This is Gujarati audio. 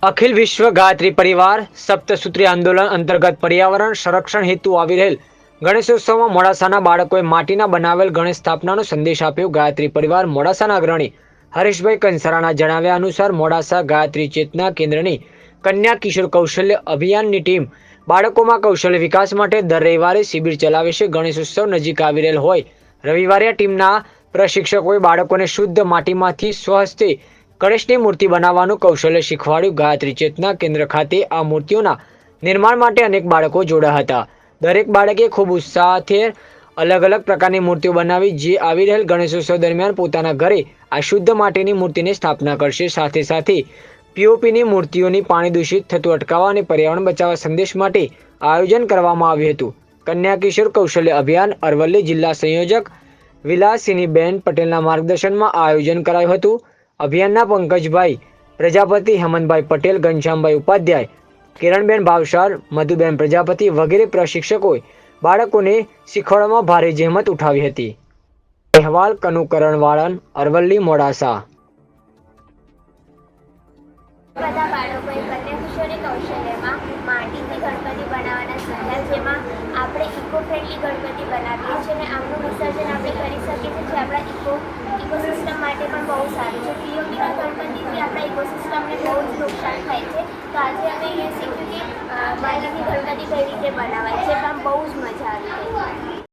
અખિલ વિશ્વ ગાયત્રી પરિવાર સપ્તસૂત્રી આંદોલન અંતર્ગત પર્યાવરણ સંરક્ષણ હેતુ આવી રહેલ ગણેશોત્સવમાં મોડાસાના બાળકોએ માટીના બનાવેલ ગણેશ સ્થાપનાનો સંદેશ આપ્યો। ગાયત્રી પરિવાર મોડાસાના અગ્રણી હરેશભાઈ કંસારાના જણાવ્યા અનુસાર મોડાસા ગાયત્રી ચેતના કેન્દ્રની કન્યા કિશોર કૌશલ્ય અભિયાનની ટીમ બાળકોમાં કૌશલ્ય વિકાસ માટે દર રવિવારે શિબિર ચલાવે છે। ગણેશોત્સવ નજીક આવી રહેલ હોય રવિવારે આ ટીમના પ્રશિક્ષકોએ બાળકોને શુદ્ધ માટીમાંથી સ્વહસ્તે ગણેશની મૂર્તિ બનાવવાનું કૌશલ્ય શીખવાડ્યું। ગાયત્રી ચેતના કેન્દ્ર ખાતે આ મૂર્તિઓના નિર્માણ માટે અનેક બાળકો જોડાયા હતા। દરેક બાળકે ખૂબ ઉત્સાહથી અલગ અલગ પ્રકારની મૂર્તિઓ બનાવી જે આવી રહેલ ગણેશોત્સવ દરમિયાન પોતાના ઘરે આ શુદ્ધ માટીની મૂર્તિની સ્થાપના કરશે। સાથે સાથે પીઓપીની મૂર્તિઓની પાણી દૂષિત થતું અટકાવવા અને પર્યાવરણ બચાવવા સંદેશ માટે આયોજન કરવામાં આવ્યું હતું। કન્યા કિશોર કૌશલ્ય અભિયાન અરવલ્લી જિલ્લા સંયોજક વિલાસિનીબેન પટેલના માર્ગદર્શનમાં આયોજન કરાયું હતું। અભિયાનના પંકજભાઈ પ્રજાપતિ, હેમંતભાઈ પટેલ, ઘનશ્યામભાઈ ઉપાધ્યાય, કિરણબેન ભાવસાર, મધુબેન પ્રજાપતિ વગેરે પ્રશિક્ષકોએ બાળકોને શીખવાડવામાં ભારે જહેમત ઉઠાવી હતી। અહેવાલ કનુકરણવાળન, અરવલ્લી, મોડાસા। બધા બાળકોએ કન્યા કિશોરી કૌશલ્યમાં માટીથી ગણપતિ બનાવવાના શીખ્યા, જેમાં આપણે ઇકો ફ્રેન્ડલી ગણપતિ બનાવીએ છીએ અને આમનું વિસર્જન આપણે કરી શકીએ છીએ, જે આપણા ઇકોસિસ્ટમ માટે પણ બહુ સારું છે। પીઓપીના ગણપતિથી આપણા ઇકોસિસ્ટમને બહુ જ નુકસાન થાય છે। તો આજે અમે અહીંયા શીખ્યું કે માટીથી ગણપતિ કઈ રીતે બનાવાય છે, તો આમ બહુ જ મજા આવી ગઈ।